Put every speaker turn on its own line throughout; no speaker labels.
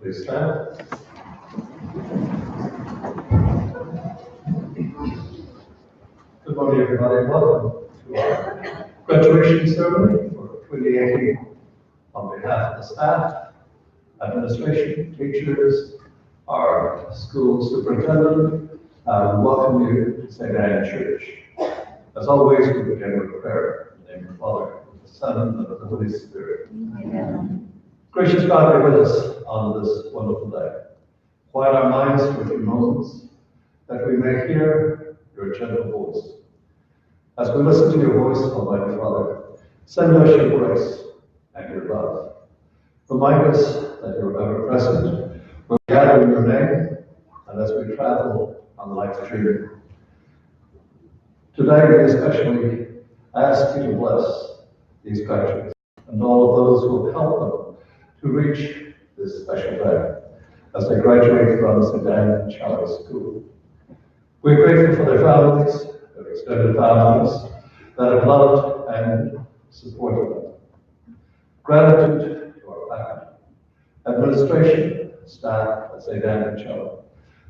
Please stand. morning, everybody. Welcome to our graduation ceremony for 2018. On behalf of the staff, administration, teachers, our school superintendent, welcome you to St. Anne Church. As always, we begin with prayer in the name of the Father, and the Son, and of the Holy Spirit. Amen. Gracious God, be with us on this wonderful day. Quiet our minds for a few moments, that we may hear your gentle voice. As we listen to your voice, Almighty Father, send us your grace and your love. Remind us that you are ever present when we gather in your name and as we travel on life's journey. Today, we especially ask you to bless these graduates and all of those who will help them to reach this special day as they graduate from St. Anne-Pacelli School. We're grateful for their families, their extended families that have loved and supported them. Gratitude to our faculty, administration, staff at St. Anne-Pacelli,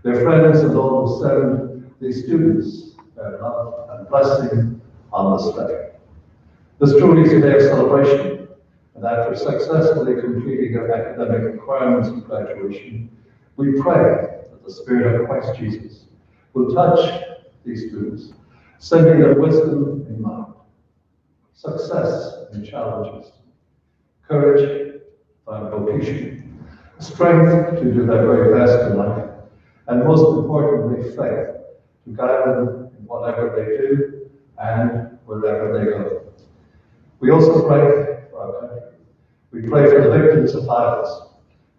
their friends and all who send these students their love and blessing on this day. This truly is a day of celebration, and after successfully completing their academic requirements in graduation, we pray that the Spirit of Christ Jesus will touch these students, sending them wisdom in mind, success in challenges, courage to find vocation, strength to do their very best in life, and most importantly, faith to guide them in whatever they do and wherever they go. We also pray for our country. We pray for the victims of violence,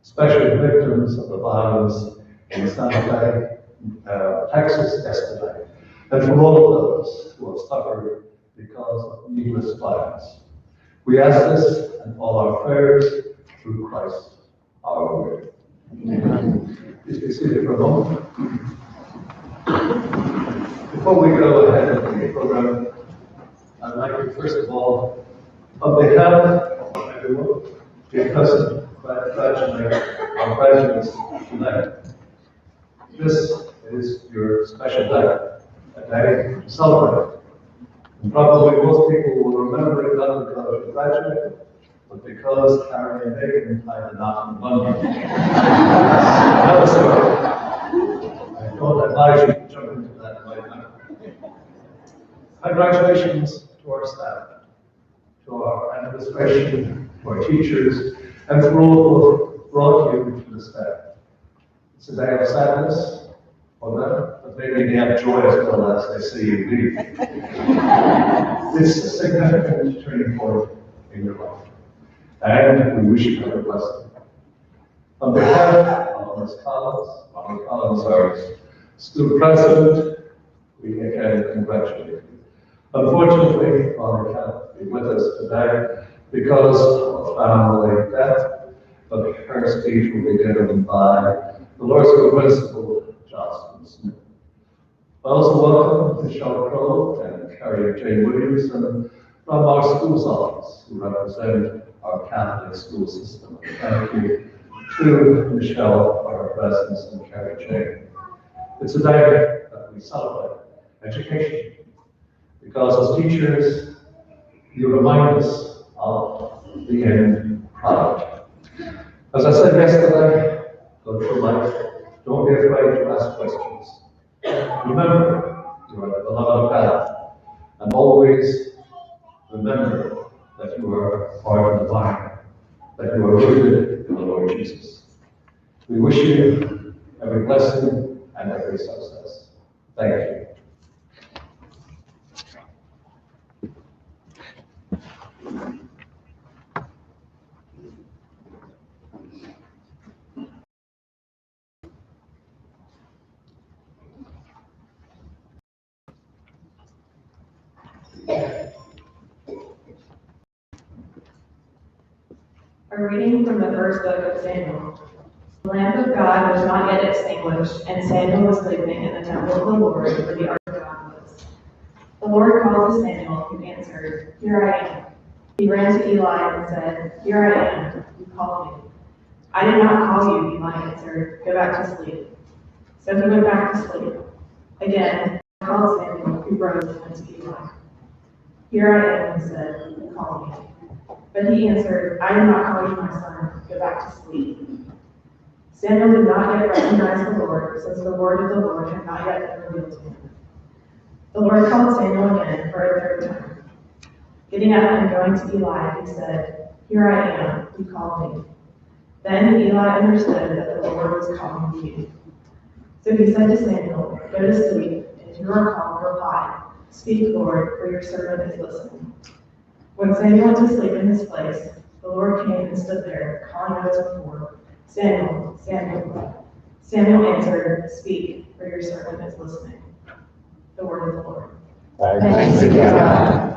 especially the victims of the violence in San Jose, Texas yesterday, and for all of those who have suffered because of needless violence. We ask this and all our prayers through Christ our Lord. Amen. Please be seated for a moment. Before we go ahead with the program, I'd like to first of all, on behalf of everyone, be present to congratulate our graduates tonight. This is your special day, a day to celebrate. And probably most people will remember it not because you graduated, but because Karen and Megan tied the knot in London. Another story. I don't advise you to jump into that right now. Congratulations to our staff, to our administration, to our teachers, and for all who have brought you to this day. It's a day of sadness for them, but maybe they have joy as well as they see you leave. It's a significant turning point in your life, and we wish you every blessing. On behalf of Ms. Collins, Molly Collins, our school president, we again congratulate you. Unfortunately, Molly can't be with us today because of family death, but her speech will be given by the Law School Principal, Johnson Smith. I also welcome Michelle Crowe and Carrie Jane Williamson from our school's office, who represent our Catholic school system. Thank you to Michelle for her presence and Carrie Jane. It's a day that we celebrate education, because as teachers, you remind us of the end product. As I said yesterday, go through life, don't be afraid to ask questions. Remember, you are the beloved of God, and always remember that you are part of the vine, that you are rooted in the Lord Jesus. We wish you every blessing and every success. Thank you.
A reading from the first book of Samuel. The lamp of God was not yet extinguished, and Samuel was sleeping in the temple of the Lord, where the ark of God was. The Lord called to Samuel, who answered, "Here I am." He ran to Eli and said, "Here I am. You called me." "I did not call you," Eli answered. "Go back to sleep." So he went back to sleep. Again, he called Samuel, who rose and went to Eli. Here I am, he said, call me. But he answered, I did not call you my son, go back to sleep. Samuel did not yet recognize the Lord, since the word of the Lord had not yet been revealed to him. The Lord called Samuel again for a third time. Getting up and going to Eli, he said, Here I am, you called me. Then Eli understood that the Lord was calling him. So he said to Samuel, Go to sleep, and you are called, reply, Speak, Lord, for your servant is listening. When Samuel went to sleep in his place, the Lord came and stood there, calling out as before, Samuel, Samuel. Samuel answered, Speak, for your servant is listening. The word of the Lord.
Thanks be to God.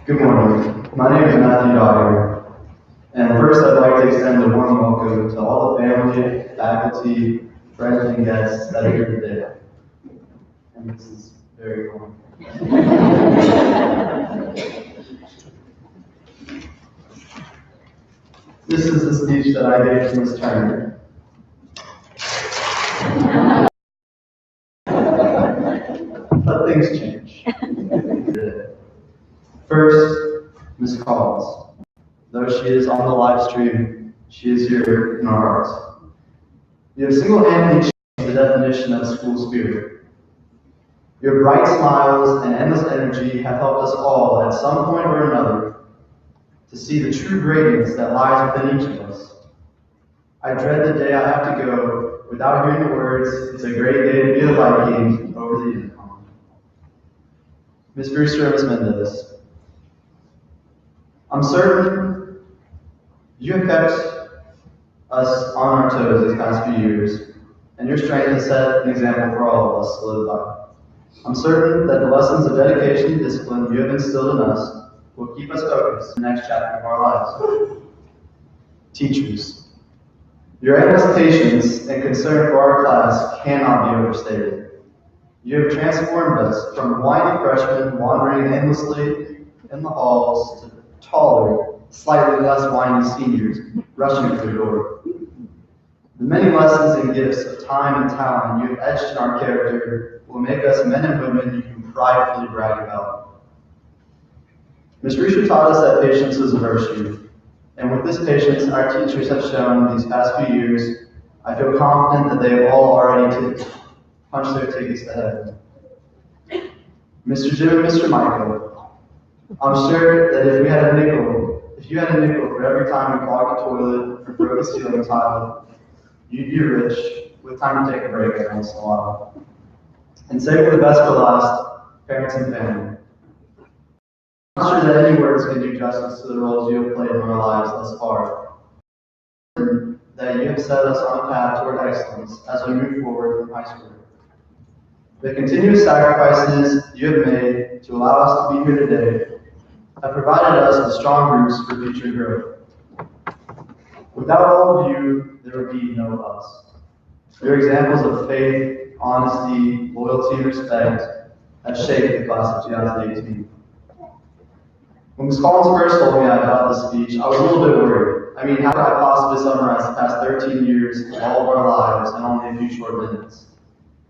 Good morning. My name is Matthew Dyer, and first I'd like to extend a warm welcome to all the family, faculty, friends, and guests that are here today. And this is very cool. This is the speech that I gave to Ms. Turner. But things change. First, Ms. Collins. Though she is on the live stream, she is here in our hearts. You have single-handedly changed the definition of school spirit. Your bright smiles and endless energy have helped us all, at some point or another, to see the true greatness that lies within each of us. I dread the day I have to go without hearing the words, "It's a great day to be a Viking," over the intercom. Ms. Brewster and Ms. Mendez, I'm certain you have kept us on our toes these past few years, and your strength has set an example for all of us to live by. I'm certain that the lessons of dedication and discipline you have instilled in us will keep us focused in the next chapter of our lives. Teachers, your endless patience and concern for our class cannot be overstated. You have transformed us from whiny freshmen wandering endlessly in the halls to taller, slightly less whiny seniors rushing through the door. The many lessons and gifts of time and talent you have etched in our character will make us men and women you can pridefully brag about. Ms. Risha taught us that patience was a virtue, and with this patience our teachers have shown these past few years, I feel confident that they have all already punched their tickets to heaven. Mr. Jim and Mr. Michael, I'm sure that if you had a nickel for every time you clogged a toilet or broke a ceiling tile, you'd be rich with time to take a break every once in a while. And save the best for last, parents and family. I'm not sure that any words can do justice to the roles you have played in our lives thus far. That you have set us on a path toward excellence as we move forward from high school. The continuous sacrifices you have made to allow us to be here today have provided us with strong roots for future growth. Without all of you, there would be no us. Your examples of faith, honesty, loyalty, and respect have shaped the class of 2018. When Ms. Collins first told me about this speech, I was a little bit worried. I mean, how could I possibly summarize the past 13 years of all of our lives in only a few short minutes?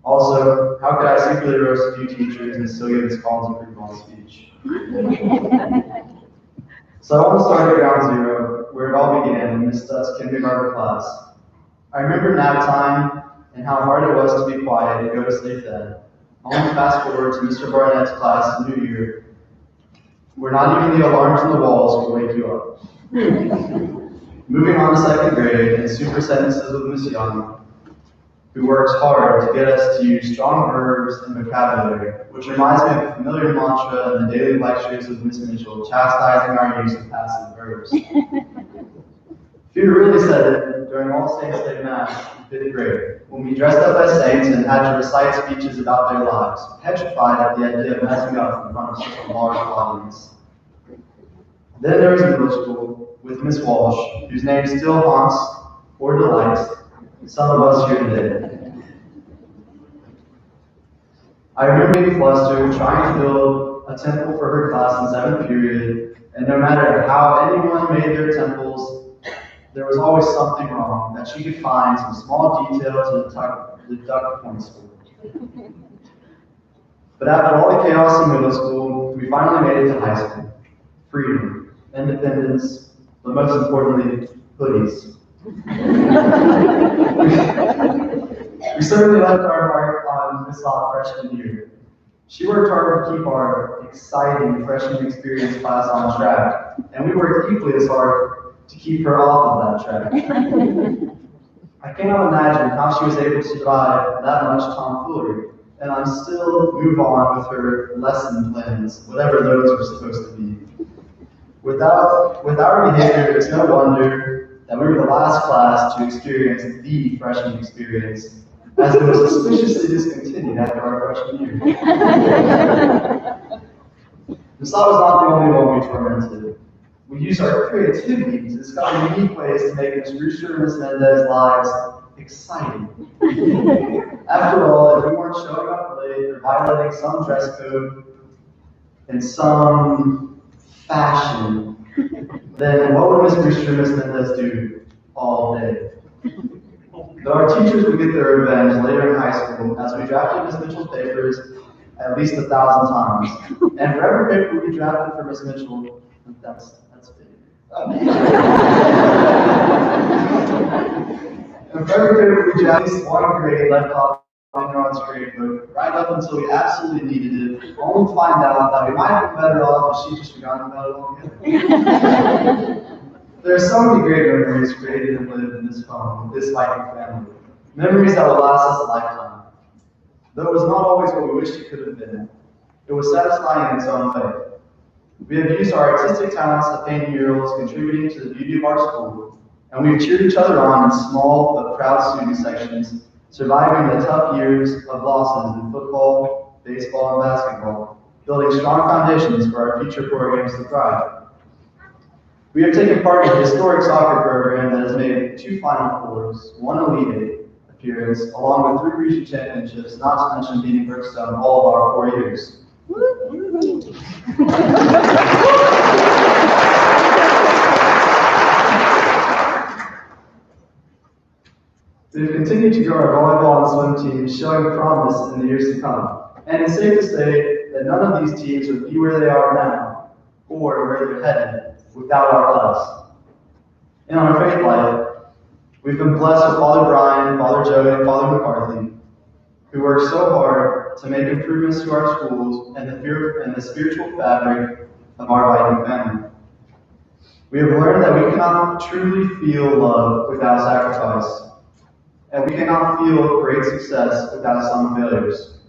Also, how could I secretly roast a few teachers and still give Ms. Collins a pretty long speech? So I want to start at ground zero, where it all began in Ms. Stutt's kindergarten class. I remember nap time and how hard it was to be quiet and go to sleep then. Only fast forward to Mr. Barnett's class in New Year, where not even the alarms on the walls could wake you up. Moving on to second grade and super sentences with Ms. Young, who works hard to get us to use strong verbs and vocabulary, which reminds me of a familiar mantra in the daily lectures with Ms. Mitchell, chastising our use of passive verbs. If you really said it, during All Saints Day Mass in 5th grade, when we dressed up as saints and had to recite speeches about their lives, petrified at the idea of messing up in front of such a large audience. Then there was middle school with Miss Walsh, whose name still haunts or delights some of us here today. I remember being flustered, trying to build a temple for her class in 7th period, and no matter how anyone made their temples, there was always something wrong that she could find some small detail to deduct points for. But after all the chaos in middle school, we finally made it to high school. Freedom, independence, but most importantly, hoodies. We certainly left our mark on Miss Lott freshman year. She worked hard to keep our exciting freshman experience class on track, and we worked equally as hard to keep her off of that track. I cannot imagine how she was able to survive that much tomfoolery, and I'm still move on with her lesson plans, whatever those were supposed to be. With our behavior, it's no wonder that we were the last class to experience the freshman experience, as it was suspiciously discontinued after our freshman year. Miss Lott was not the only one we tormented. We used our creativity to discover unique ways to make Miss Brewster and Miss Mendez's lives exciting. After all, if we weren't showing up late or violating some dress code in some fashion, then what would Miss Brewster and Miss Mendez do all day? Though our teachers would get their revenge later in high school, as we drafted Miss Mitchell's papers at least 1,000 times. And for every paper we drafted for Miss Mitchell, that's big. And for every paper we drafted, at least one grade left off in our own grade book, right up until we absolutely needed it, only to find out that we might have been better off if she just forgotten about it altogether. There are so many great memories created and lived in this home, with this Viking family. Memories that will last us a lifetime. Though it was not always what we wished it could have been, it was satisfying in its own way. We have used our artistic talents to paint murals, contributing to the beauty of our school, and we've cheered each other on in small but proud student sections, surviving the tough years of losses in football, baseball, and basketball, building strong foundations for our future programs to thrive. We have taken part in a historic soccer program that has made 2 Final Fours, 1 Elite Eight appearance, along with 3 region championships, not to mention beating Brookstone all of our 4 years. We've continued to grow our volleyball and swim teams, showing promise in the years to come. And it's safe to say that none of these teams would be where they are now, or where they're headed, without our class. In our faith life, we've been blessed with Father Brian, Father Joe, and Father McCarthy, who work so hard to make improvements to our schools and the spiritual fabric of our Viking family. We have learned that we cannot truly feel love without sacrifice, and we cannot feel great success without some failures.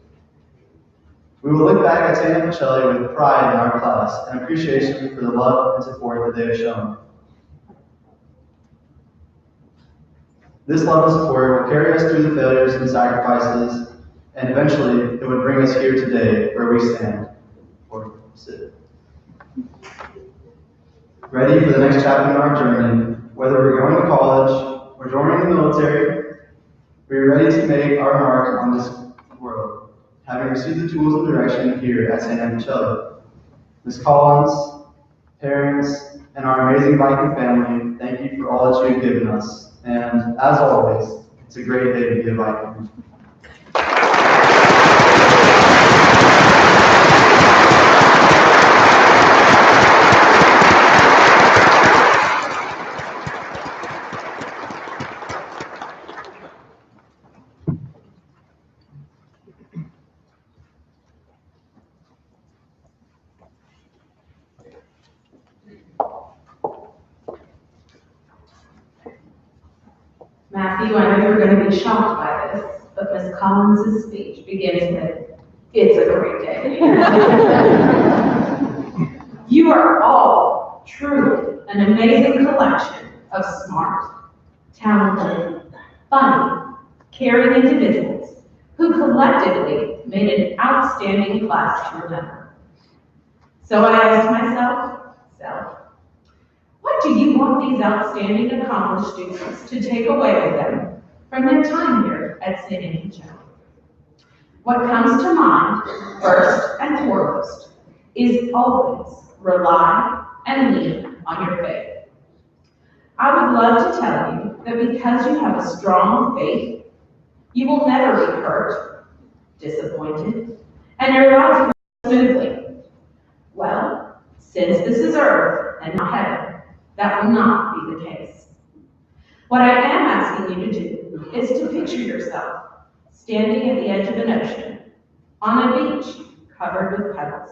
We will look back at Anne-Pacelli with pride in our class and appreciation for the love and support that they have shown. This love and support will carry us through the failures and sacrifices, and eventually it would bring us here today where we stand, or sit. Ready for the next chapter in our journey, whether we're going to college or joining the military, we are ready to make our mark on this world, having received the tools of direction here at St. Anne-Pacelli. Ms. Collins, parents, and our amazing Viking family, thank you for all that you have given us. And as always, it's a great day to be a Viking.
Matthew, I know you're going to be shocked by this, but Ms. Collins' speech begins with, "It's a great day." You are all truly an amazing collection of smart, talented, funny, caring individuals who collectively made an outstanding class to remember. So I asked myself, what do you want these outstanding accomplished students to take away with them from their time here at St. Anne-Pacelli? What comes to mind, first and foremost, is always rely and lean on your faith. I would love to tell you that because you have a strong faith, you will never be hurt, disappointed, and your life will go smoothly. Well, since this is earth and not heaven, that will not be the case. What I am asking you to do is to picture yourself standing at the edge of an ocean, on a beach covered with pebbles.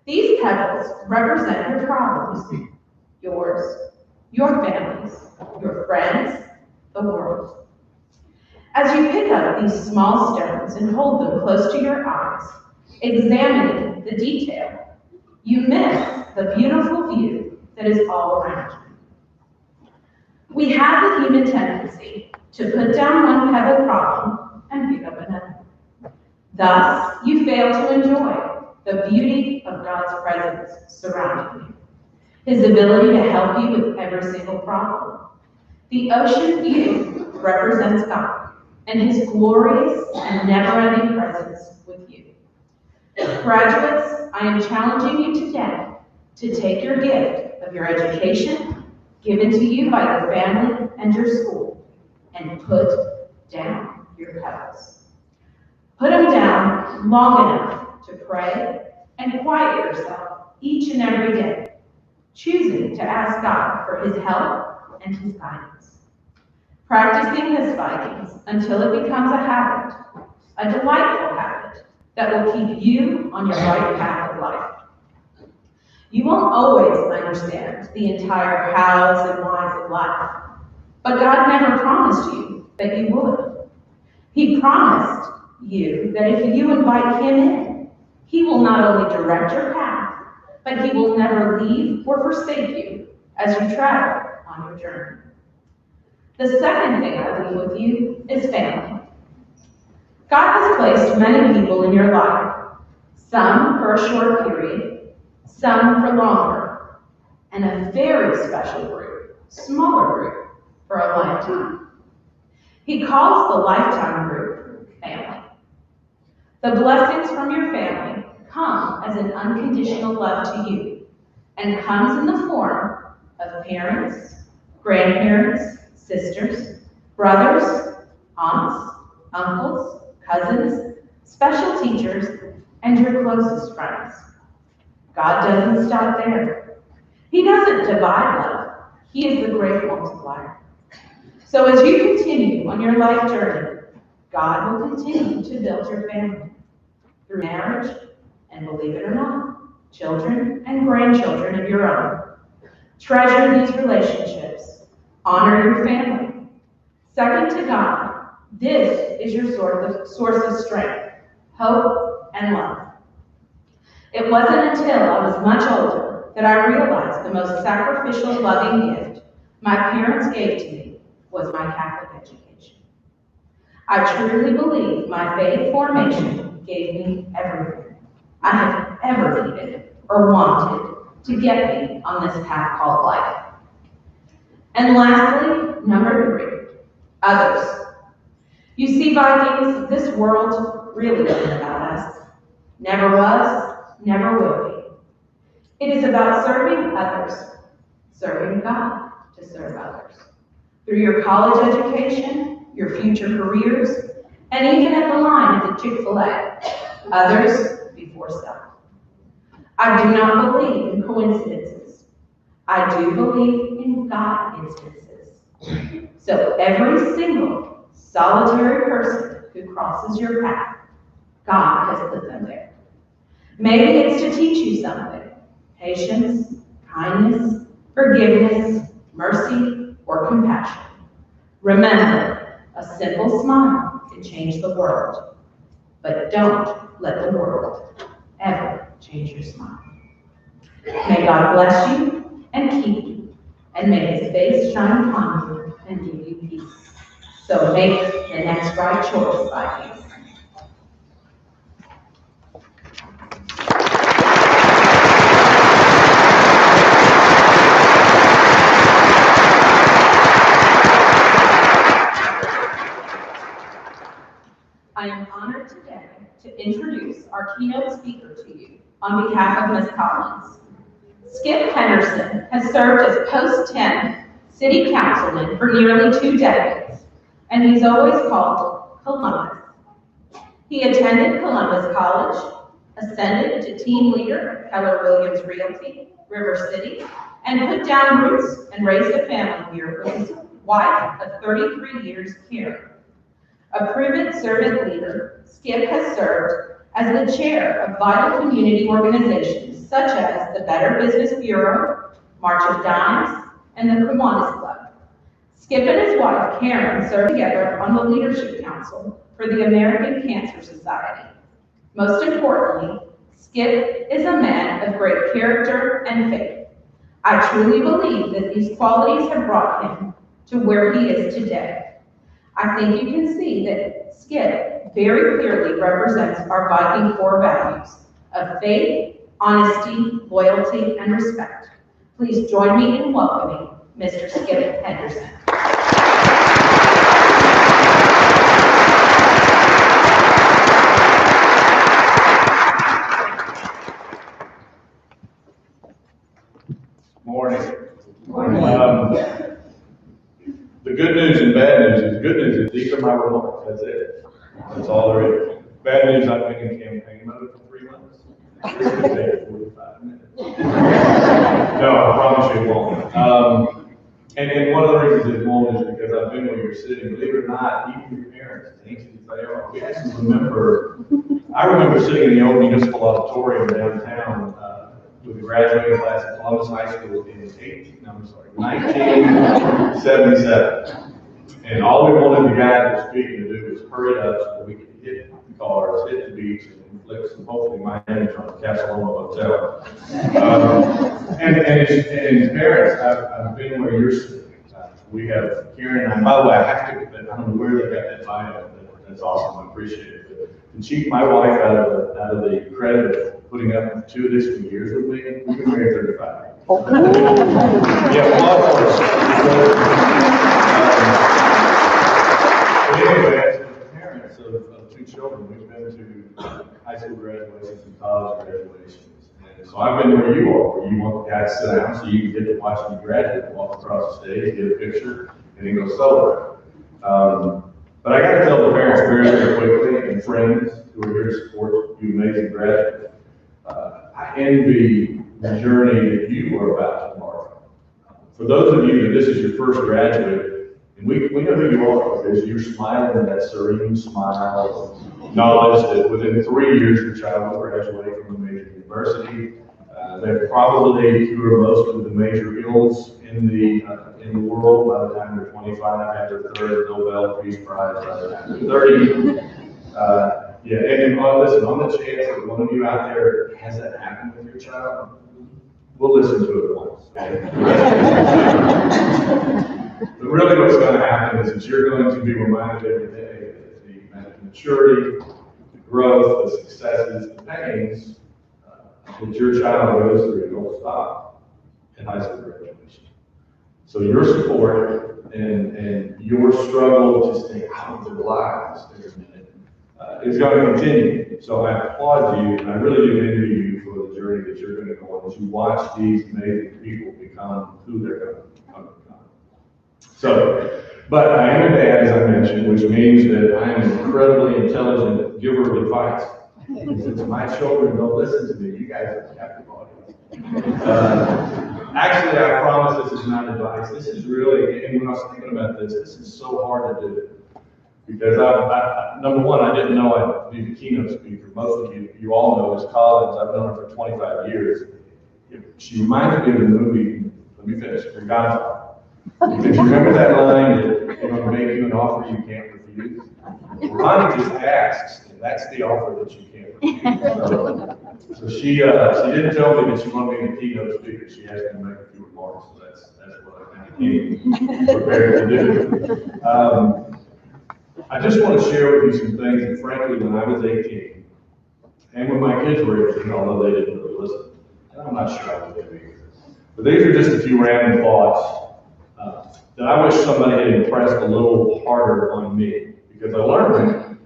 These pebbles represent your problems, yours, your families, your friends, the world. As you pick up these small stones and hold them close to your eyes, examining the detail, you miss the beautiful view that is all around you. We have the human tendency to put down one pebble problem and pick up another. Thus, you fail to enjoy the beauty of God's presence surrounding you, His ability to help you with every single problem. The ocean view represents God and His glorious and never-ending presence with you. Graduates, I am challenging you today to take your gift of your education, given to you by your family and your school, and put down your pebbles. Put them down long enough to pray and quiet yourself each and every day, choosing to ask God for His help and His guidance. Practicing this Vikings until it becomes a habit, a delightful habit that will keep you on your right path of life. You won't always understand the entire hows and whys of life, but God never promised you that you would. He promised you that if you invite Him in, He will not only direct your path, but He will never leave or forsake you as you travel on your journey. The second thing I leave with you is family. God has placed many people in your life, some for a short period, some for longer, and a very special group, smaller group, for a lifetime. He calls the lifetime group family. The blessings from your family come as an unconditional love to you and comes in the form of parents, grandparents, sisters, brothers, aunts, uncles, cousins, special teachers, and your closest friends. God doesn't stop there. He doesn't divide love. He is the great multiplier. So as you continue on your life journey, God will continue to build your family through marriage, and believe it or not, children and grandchildren of your own. Treasure these relationships. Honor your family. Second to God, this is your source of strength, hope, and love. It wasn't until I was much older that I realized the most sacrificial, loving gift my parents gave to me was my Catholic education. I truly believe my faith formation gave me everything I have ever needed or wanted to get me on this path called life. And lastly, number 3, others. You see, Vikings, this world really isn't about us. Never was, never will be. It is about serving others, serving God to serve others. Through your college education, your future careers, and even at the line at the Chick-fil-A, others before self. I do not believe in coincidences. I do believe in God instances. So every single solitary person who crosses your path, God has put them there. Maybe it's to teach you something: patience, kindness, forgiveness, mercy, or compassion. Remember, a simple smile can change the world, but don't let the world ever change your smile. May God bless you and keep you, and may His face shine upon you and give you So make the next right choice, Vikings. I am honored today to introduce our keynote speaker to you on behalf of Ms. Collins. Skip Henderson has served as post-10 city councilman for nearly 2 decades, and he's always called Columbus. He attended Columbus College, ascended to team leader at Keller Williams Realty, River City, and put down roots and raised a family here with his wife of 33 years here. A proven servant leader, Skip has served as the chair of vital community organizations such as the Better Business Bureau, March of Dimes, and the Kiwanis Club. Skip and his wife, Karen, serve together on the Leadership Council for the American Cancer Society. Most importantly, Skip is a man of great character and faith. I truly believe that these qualities have brought him to where he is today. I think you can see that Skip very clearly represents our Viking core values of faith, honesty, loyalty, and respect. Please join me in welcoming Mr. Skip Henderson.
Morning. The good news and bad news is, good news is these are my remarks, that's it. That's all there is. Bad news, I've been in campaign mode for 3 months. This could take 45 minutes. No, I promise you it won't. And one of the reasons it won't is because I've been where you're sitting. Believe it or not, even your parents, as ancient as they are, we actually I remember sitting in the old municipal auditorium downtown with the graduating class at Columbus High School in 1977. And all we wanted the guy that was speaking to do was hurry up so we could hit the cars, hit the beach, and inflict some hopefully Miami from the Casaloma Hotel. And his parents, I've been where you're sitting. We have Karen, and by the way, I have to, I don't know where they got that bio, but that's awesome, I appreciate it. To cheat my wife out of the credit of putting up 2 additional years with me, we've been married 35 years. Yeah, well, but anyway, as the parents of 2 children, we've been to high school graduations and college graduations. And so I've been where you are, where you want the guy to sit down so you can get to watch me graduate, walk across the stage, get a picture, and then go celebrate. But I got to tell the parents very, very quickly, and friends who are here to support you amazing graduates, I envy the journey that you are about to embark on. For those of you that this is your first graduate, and we know who you are, because you're smiling with that serene smile of knowledge that within 3 years your child will graduate from a major university. They're probably cure most of the major ills in the world by the time they're 25, have their 3rd Nobel Peace Prize by the time they're 30. Yeah, and listen, on the chance that one of you out there has that happen with your child, we'll listen to it once. But really what's going to happen is that you're going to be reminded every day that the maturity, the growth, the successes, the pains that your child goes through don't stop in high school graduation. So your support and your struggle to stay out of their lives is going to continue. So I applaud you, and I really do envy you for the journey that you're going to go on as you watch these amazing people become who they're going to become. So, but I am a dad, as I mentioned, which means that I am an incredibly intelligent giver of advice. Since my children don't listen to me, you guys are the captive audience. Actually, I promise this is not advice. This is really, and when I was thinking about this is so hard to do. Because number one, I didn't know I'd be the keynote speaker. Most of you all know Ms. Collins. I've known her for 25 years. She reminds me of the movie, let me finish, The Godfather. If you remember that line, that they're going to make you an offer you can't refuse? Ronnie just asks, and that's the offer that you can't refuse. So she didn't tell me that she wanted me to be the keynote speaker. She asked me to make a few remarks, so that's what I kind of came prepared to do. I just want to share with you some things that frankly, when I was 18, and when my kids were 18, although they didn't really listen, and I'm not sure I would do either. But these are just a few random thoughts that I wish somebody had impressed a little harder on me, because I learned it,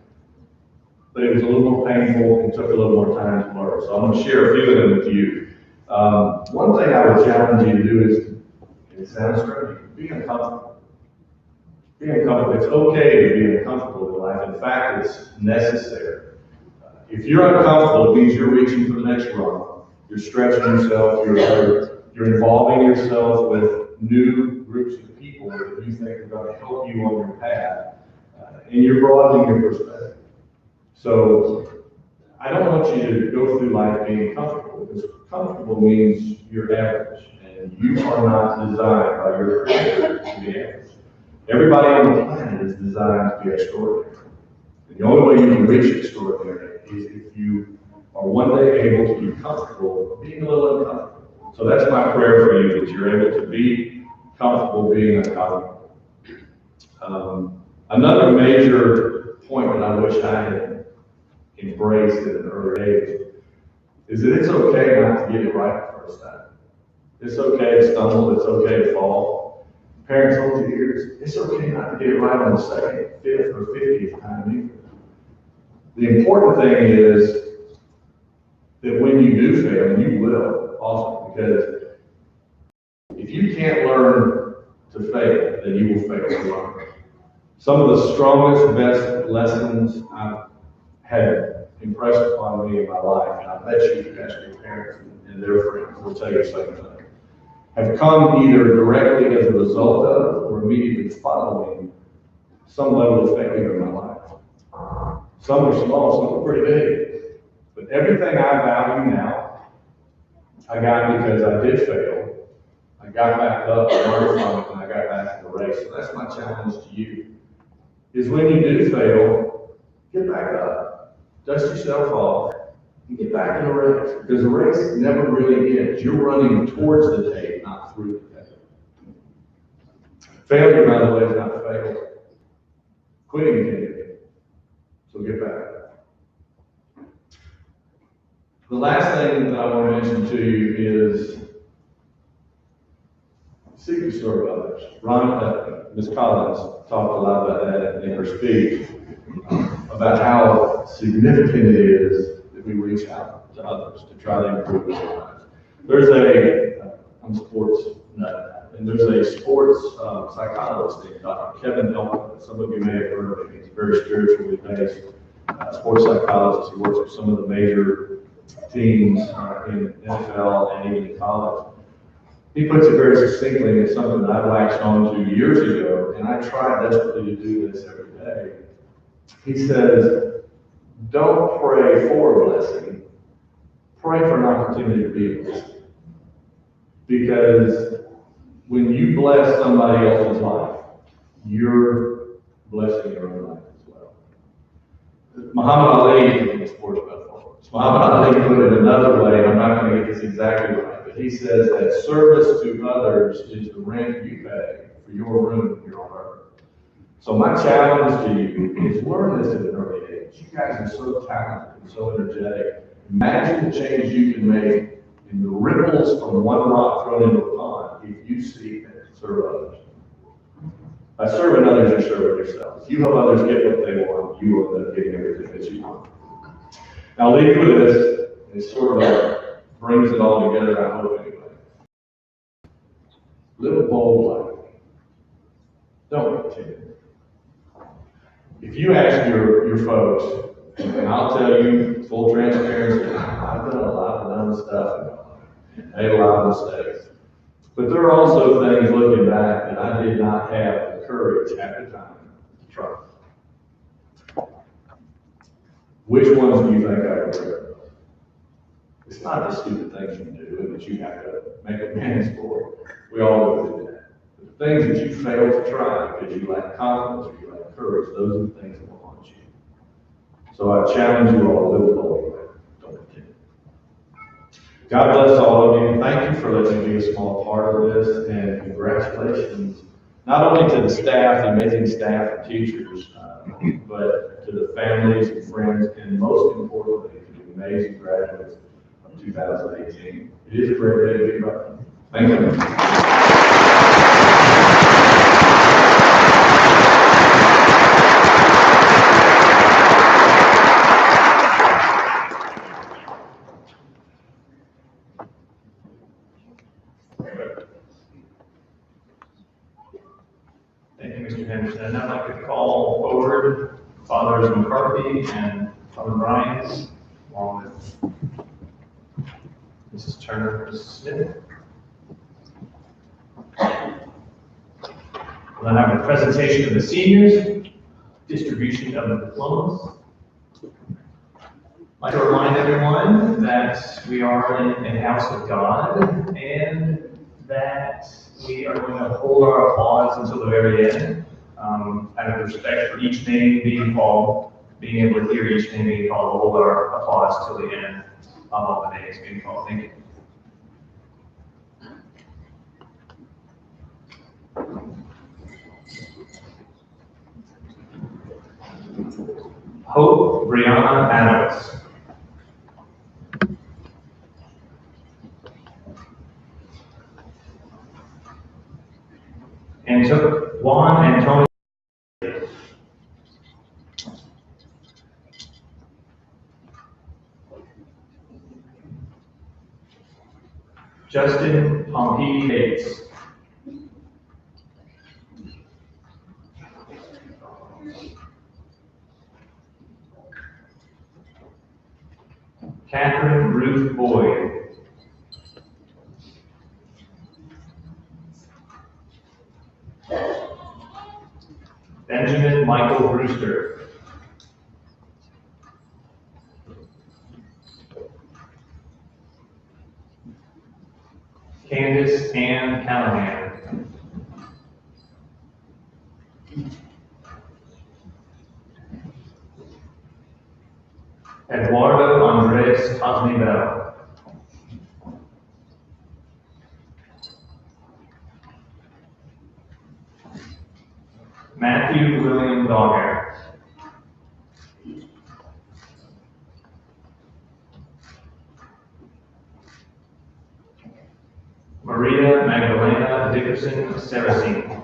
but it was a little more painful and took a little more time to learn. So I'm going to share a few of them with you. One thing I would challenge you to do is, and it sounds strange, be uncomfortable. Be uncomfortable. It's okay to be uncomfortable in life. In fact, it's necessary. If you're uncomfortable, it means you're reaching for the next rung. You're stretching yourself. You're involving yourself with new groups of people that you think are going to help you on your path, and you're broadening your perspective. So I don't want you to go through life being comfortable, because comfortable means you're average, and you are not designed by your creator to be average. Everybody on the planet is designed to be extraordinary. And the only way you can reach extraordinary is if you are one day able to be comfortable being a little uncomfortable. So that's my prayer for you, that you're able to be comfortable being uncomfortable. Another major point that I wish I had embraced at an early age is that it's okay not to get it right the first time. It's okay to stumble, it's okay to fall. Parents hold your ears. It's okay not to get it right on the second, fifth, or 50th time either. The important thing is that when you do fail, and you will often, because if you can't learn to fail, then you will fail to learn. Some of the strongest, best lessons I've had impressed upon me in my life, and I bet you can ask your parents and their friends will tell you the same thing, have come either directly as a result of or immediately following some level of failure in my life. Some are small, some are pretty big. But everything I value now, I got because I did fail. I got back up, I learned from it, and I got back in the race. So that's my challenge to you, is when you do fail, get back up, dust yourself off, and get back in the race. Because the race never really ends. You're running towards the tape, not through the tape. Failure, by the way, is not fail. Quitting can be. So get back. The last thing that I want to mention to you is seek to serve others. Ms. Collins talked a lot about that in her speech, about how significant it is that we reach out to others to try to improve their lives. I'm a sports nut, and there's a sports psychologist named Dr. Kevin Elton. Some of you may have heard of him. He's a very spiritually based sports psychologist. He works with some of the major teams in NFL and even in college. He puts it very succinctly, and it's something that I latched on to years ago, and I try desperately to do this every day. He says, don't pray for a blessing, pray for an opportunity to be a blessing. Because when you bless somebody else's life, you're blessing your own life as well. Muhammad Ali, in the sports metaphor, Muhammad Ali put it another way, and I'm not going to get this exactly right, but he says that service to others is the rent you pay for your room here on earth. So my challenge to you is learn this at an early age. You guys are so talented and so energetic. Imagine the change you can make in the ripples from one rock thrown into a pond if you seek and serve others. By serving others, you're serving yourself. If you help others get what they want, you will end up getting everything that you want. Now, I'll leave you with this. It sort of brings it all together, I hope, anyway. Live a bold life. Don't be timid. If you ask your folks, and I'll tell you, full transparency, I've done a lot of dumb stuff and made a lot of mistakes. But there are also things looking back that I did not have the courage at the time to try. Which ones do you think I regret? It's not the stupid things you do and that you have to make amends for. We all go through that. But the things that you fail to try because you lack confidence or you lack courage, those are the things that will haunt you. So I challenge you all to live boldly. Don't be timid. God bless all of you. Thank you for letting me be a small part of this, and congratulations not only to the staff, the amazing staff and teachers, but to the families and friends, and most importantly, to the amazing graduates of 2018. It is a great day to be proud. Thank you.
Thank you, Mr. Henderson. I'd like to call forward Fathers McCarthy and Father Bryans, along with Mrs. Turner, Mrs. Smith. We'll then have a presentation of the seniors, distribution of the diplomas. I'd like to remind everyone that we are in a house of God and that we are going to hold our applause until the very end, out of respect for each name being called, being able to hear each name being called. We'll hold our applause till the end of all the names being called. Thank you. Hope Brianna Adams. And took Juan Antonio. Justin Pompey Bates. Catherine Ruth Boyd. Benjamin Michael Brewster. Candace Ann Callahan. Eduardo Andres Cosmebel. Matthew William Dogger. Maria Magdalena Dickerson Saracen.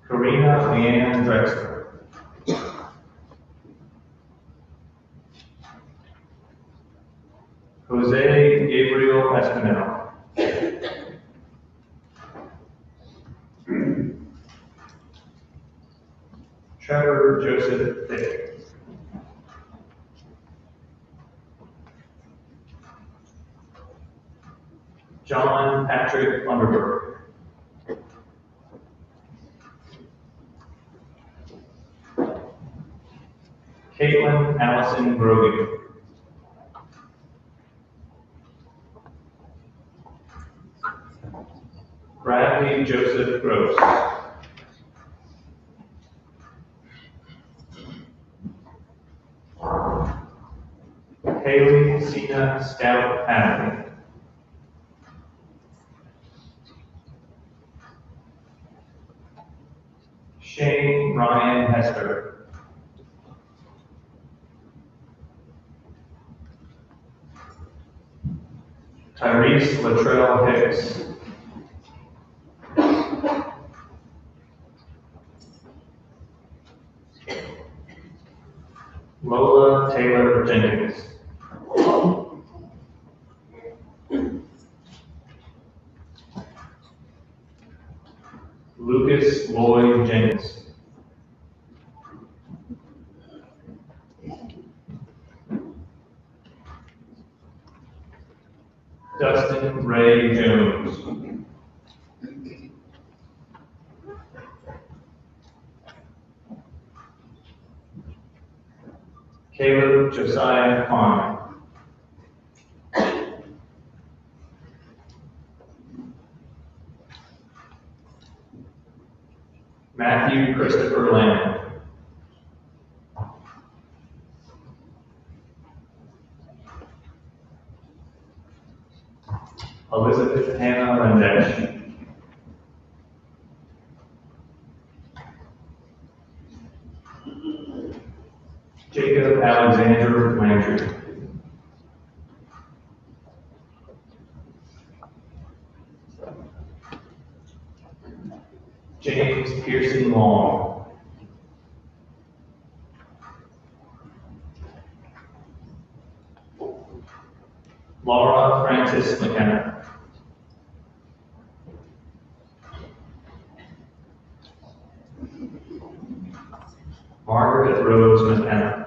Karina Leanne Drexler. Jose Gabriel Espinel. Trevor Joseph Thick. John Patrick Underberg. Caitlin Allison Grogan. Bradley Joseph Gross. Haley Cena Stout Patterson. Shane Ryan Hester. Tyrese Latrell Hicks. Lola Taylor Jenkins. Lucas Lloyd Jenkins. Dustin Ray Jones. Caleb Josiah Connor. Matthew Christopher Lamb. Elizabeth Hannah Landesh. Jacob Alexander Landry. James Pearson Long. Laura Francis McKenna. Margaret Rose McKenna.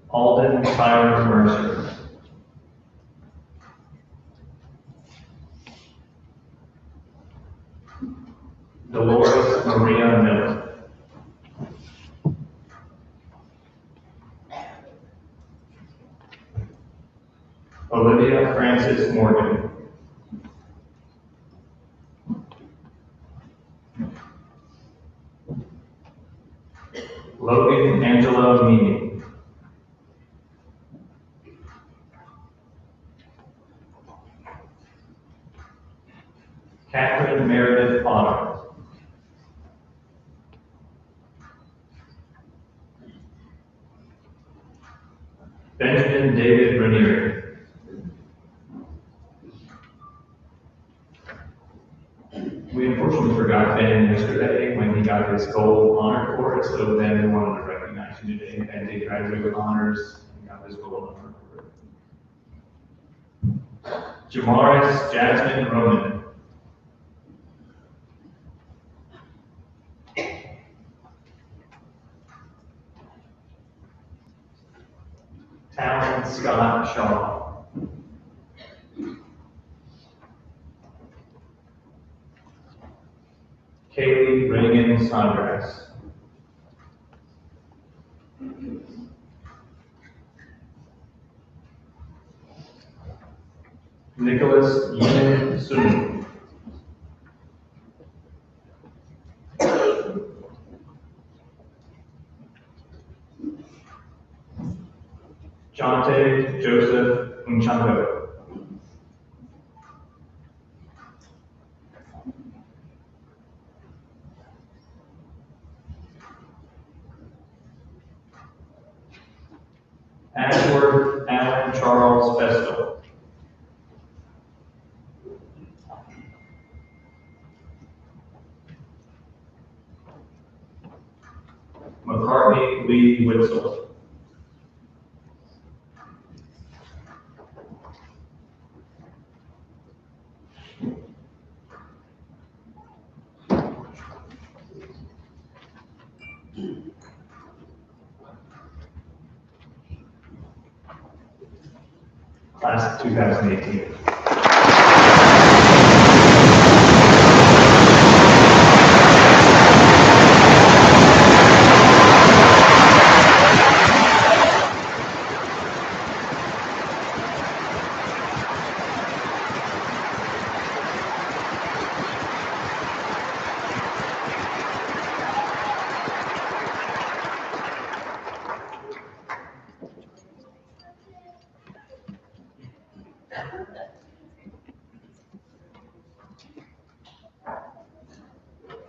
Alden Tyler Mercer. Dolores Maria Miller. Olivia Francis Morgan. Logan Angelo Meany. Catherine Meredith Potter. Benjamin David Ranieri. We unfortunately forgot Ben yesterday when he got his gold honor cord, so Ben, we wanted to recognize you today. Ben did graduate with honors and got his gold honor cord. Jamaris Jasmine Roman. Talon Scott Shaw. Kaylee Reagan Sondras. Nicholas Yin Sun. Jonte Joseph Unchango. Ashworth Allen Charles Festal. McCartney Lee Witzel. Class of 2018.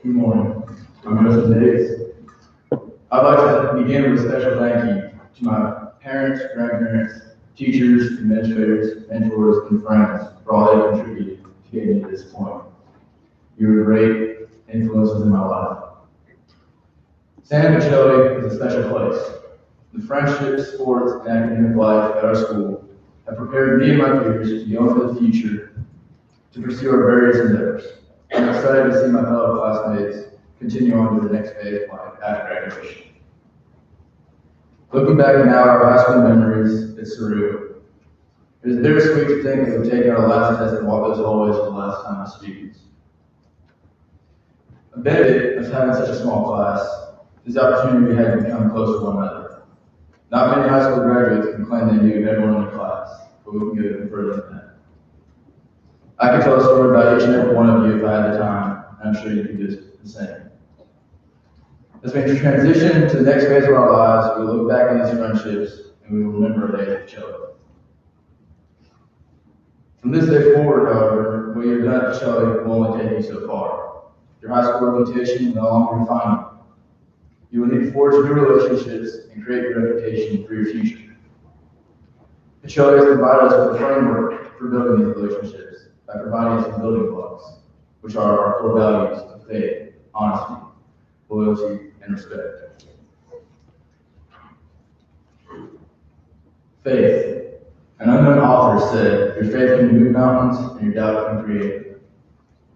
Good morning. I'm Justin Davis. I'd like to begin with a special thank you to my parents, grandparents, teachers, administrators, mentors, and friends for all they contributed to getting me to this point. You were great influences in my life. Anne-Pacelli is a special place. The friendships, sports, and academic life at our school have prepared me and my peers to go into the future to pursue our various endeavors. I'm excited to see my fellow classmates continue on to the next phase of life after graduation. Looking back now at our high school memories, it's surreal. It is bittersweet to think that we've taken our last test and walked those hallways for the last time as students. A benefit of having such a small class is the opportunity we had to become close to one another. Not many high school graduates can claim they knew everyone in their class, but we can go even further than that. I could tell a story about each and every one of you if I had the time, and I'm sure you could do the same. As we transition to the next phase of our lives, we will look back on these friendships and we will remember our days with each other. From this day forward, however, what you have done at Shelley will only take you so far. Your high school reputation will no longer define you. You will need to forge new relationships and create your reputation for your future. Shelley has provided us with a framework for building these relationships by providing us with building blocks, which are our core values of faith, honesty, loyalty, and respect. Faith. An unknown author said, your faith can move mountains and your doubt can create it.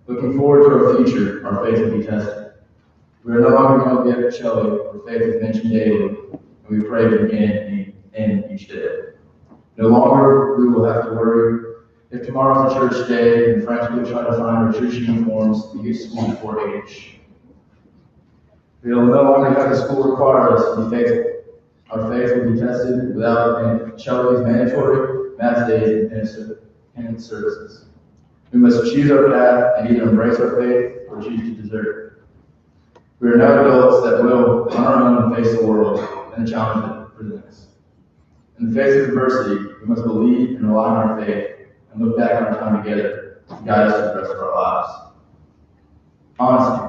Looking forward to our future, our faith will be tested. We are no longer going to be at Shelley, where faith is mentioned daily, and we pray to begin and end each day. No longer we will have to worry if tomorrow's a church day and frantically try to find our church uniforms to get to school before 8. We will no longer have the school require us to be faithful. Our faith will be tested without Shelley's mandatory math days and penance services. We must choose our path and either embrace our faith or choose to desert it. We are now adults that will, on our own, face the world and the challenge that it presents. In the face of adversity, we must believe and rely on our faith and look back on our time together to guide us through the rest of our lives. Honesty.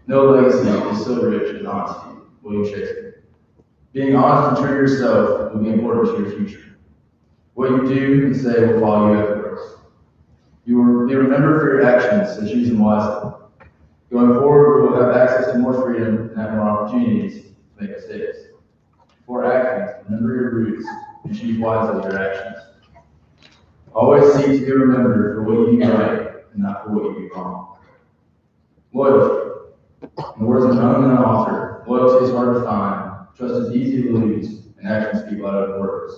No legacy is so rich as honesty. William Shakespeare. Being honest and true to yourself will be important to your future. What you do and say will follow you everywhere. You will be remembered for your actions, so choose them wisely. Going forward, we will have access to more freedom and have more opportunities to make mistakes. Before acting, remember your roots and choose wisely your actions. Always seek to be remembered for what you do right and not for what you do wrong. Loyalty. In the words of an unknown author, loyalty is hard to find. Trust is easy to lose, and actions speak louder than words.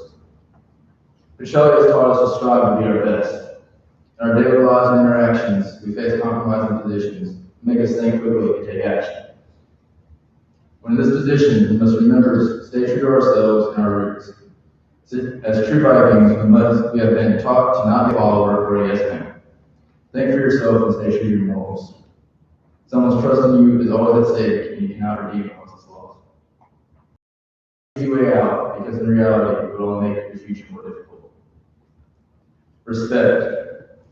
But Shelley has taught us to strive to be our best. In our daily lives and interactions, we face compromising positions, make us think quickly and take action. When in this position, we must remember to stay true to ourselves and our roots. As true Vikings, we have been taught to not be a follower or a yes man. Think for yourself and stay true to your morals. Someone's trust in you is always at stake, and you cannot redeem it once it's lost. Easy way out, because in reality, it will only make your future more difficult. Respect.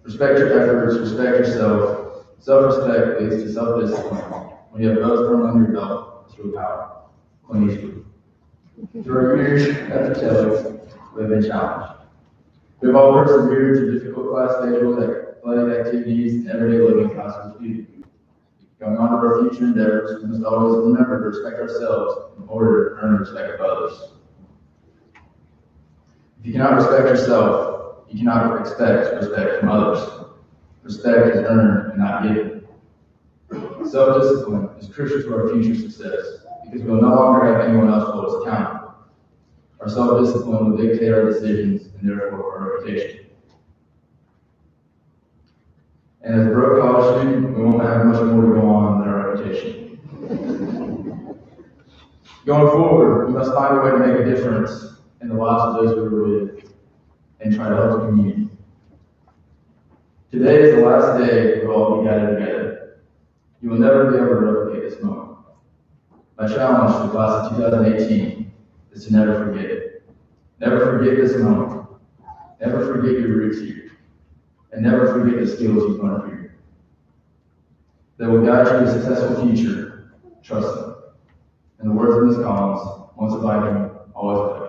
Respect your efforts, respect yourself. Self-respect leads to self-discipline. When you have both firm under your belt, it's real power. Clint Eastwood. Through our years at the Shelley, we have been challenged. We have all persevered through difficult class schedules, athletic activities, and everyday living constantly competing. Going on to our future endeavors, we must always remember to respect ourselves in order to earn the respect of others. If you cannot respect yourself, you cannot expect respect from others. Respect is earned and not given. Self-discipline is crucial to our future success because we will no longer have anyone else hold us accountable. Our self-discipline will dictate our decisions and therefore our reputation. And as a broke college student, we won't have much more to go on than our reputation. Going forward, we must find a way to make a difference in the lives of those we are with and try to help the community. Today is the last day we'll all be gathered together. You will never be able to replicate this moment. My challenge to the class of 2018 is to never forget it. Never forget this moment. Never forget your roots here. And never forget the skills you've learned here. They will guide you to a successful future. Trust them. In the words of Ms. Collins, once a Viking, always a Viking.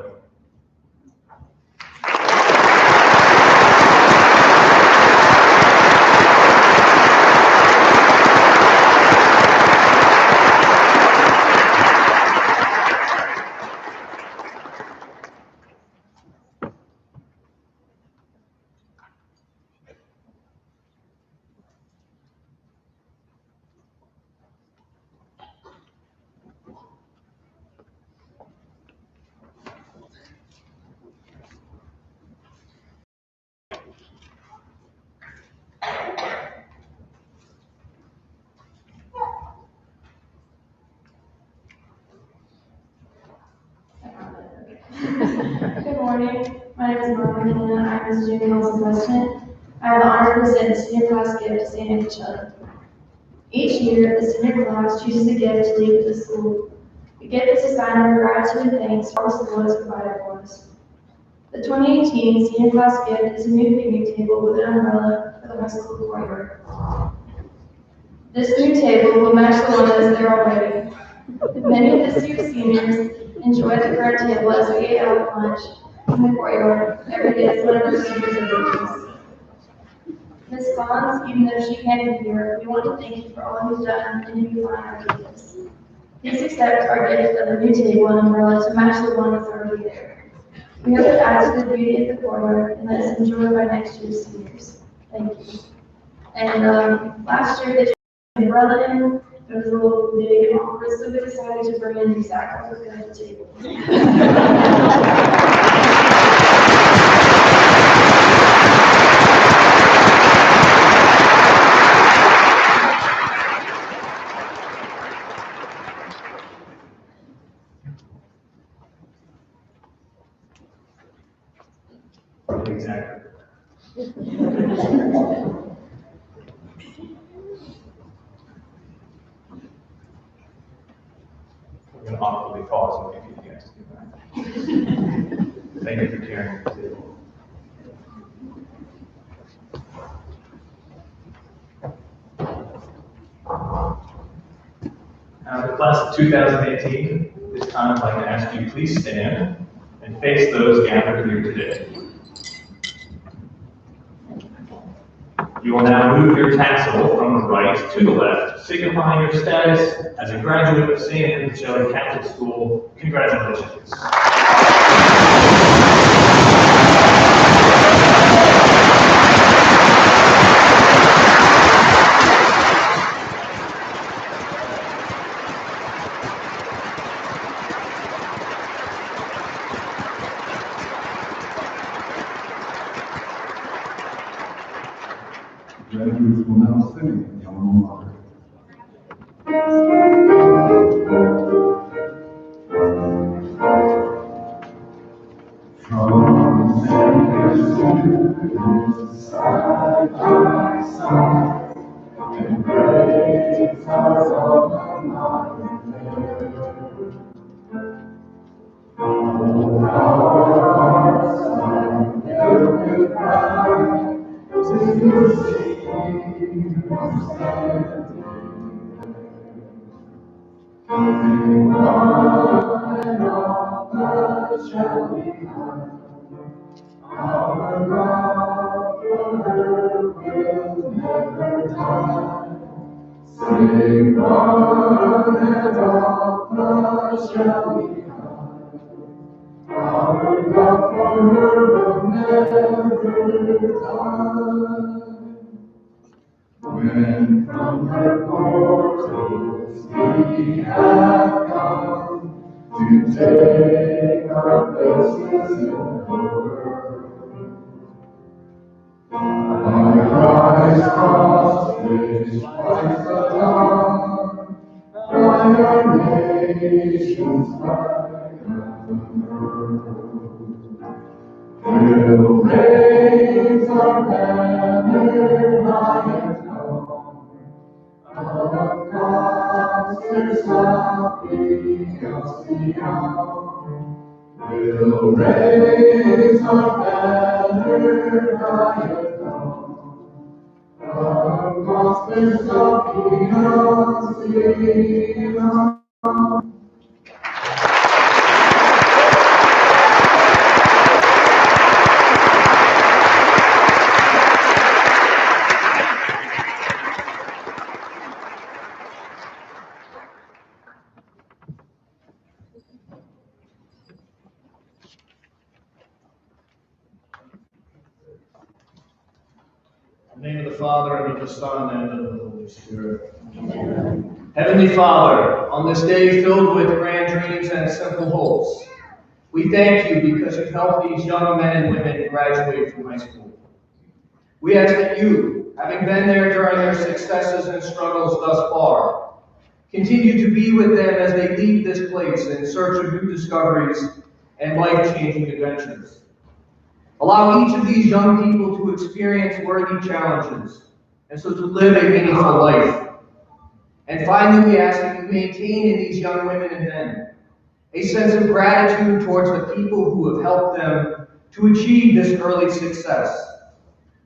Good morning. My name is Marlene and I'm a student council president. I have the honor to present the senior class gift to St. Anne-Pacelli. Each year, the senior class chooses a gift to leave with the school. The gift is a sign of gratitude and thanks for all the school has provided for us. The 2018 senior class gift is a new picnic table with an umbrella for the high school courtyard. This new table will match the one that is there already. Many of this year's seniors enjoy the current table as we ate out lunch in the courtyard every day as one of our seniors activities. Ms. Bonds, even though she can't be here, we want to thank you for all you've done and beautifying our campus. Please accept our gift of the new table and umbrella to match the one that's already there. We hope it adds to the beauty of the courtyard and let us enjoy it by next year's seniors. Thank you. And last year, they just put the umbrella in. It was a little big and awkward, so we decided to bring in these actors to the table.
Exactly. We're going to awkwardly pause and wait for you guys to get back. Thank you for carrying the table. The class of 2018, this time I'd like to ask you please stand and face those gathered here today. You will now move your tassel from the right to the left, signifying your status as a graduate of St. Anne-Pacelli Catholic School. Congratulations.
Graduates will now sing the alma mater. From centuries side by side, and great stars of the mountain there. Oh, our hearts are filled with pride to see. Shall we come? Our love for her will never die. Sing on and on, shall we come? Our love for her will never die. When from her portals we have come to take our places in the world, by Christ's cross which lights the dawn, by our nation's flag unfurled, we'll raise our banner high and tall, of God's fair south beyond beyond. We'll raise our banner high and tall, of God's fair south beyond beyond.
In the name of the Father, and of the Son, and of the Holy Spirit. Amen. Heavenly Father, on this day filled with grand dreams and simple hopes, we thank you because you've helped these young men and women graduate from high school. We ask that you, having been there during their successes and struggles thus far, continue to be with them as they leave this place in search of new discoveries and life-changing adventures. Allow each of these young people to experience worthy challenges, and so to live a meaningful life. And finally, we ask that you maintain in these young women and men a sense of gratitude towards the people who have helped them to achieve this early success,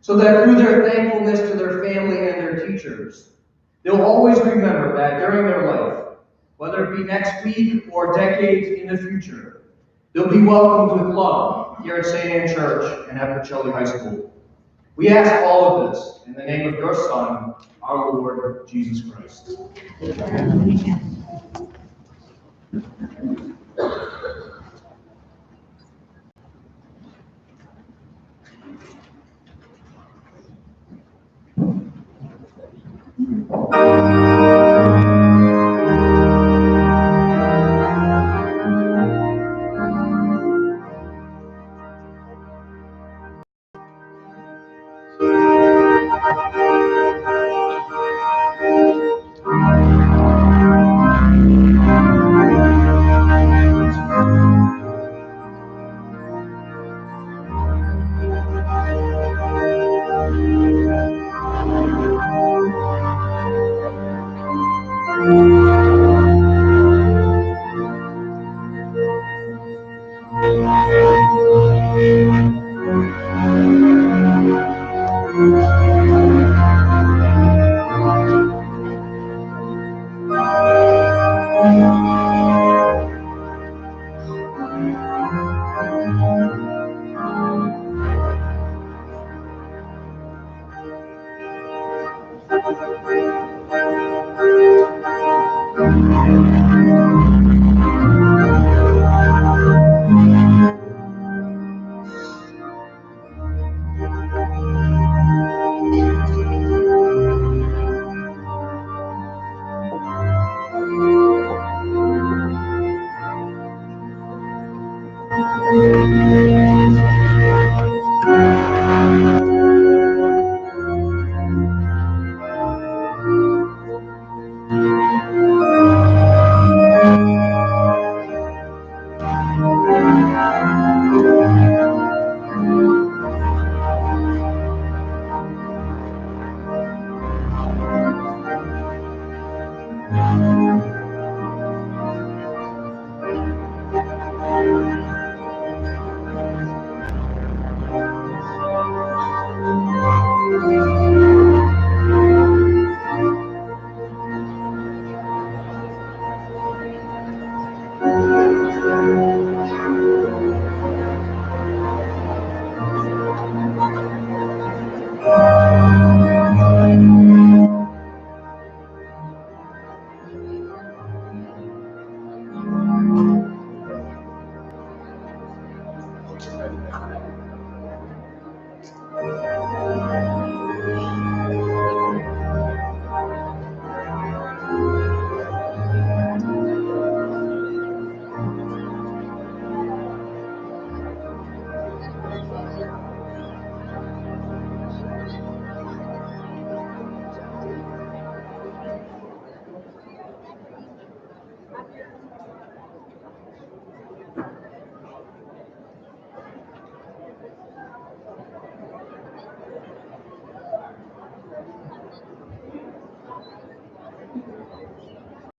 so that through their thankfulness to their family and their teachers, they'll always remember that during their life, whether it be next week or decades in the future, they'll be welcomed with love here at St. Anne Church and at Anne-Pacelli High School. We ask all of this in the name of your Son, our Lord Jesus Christ.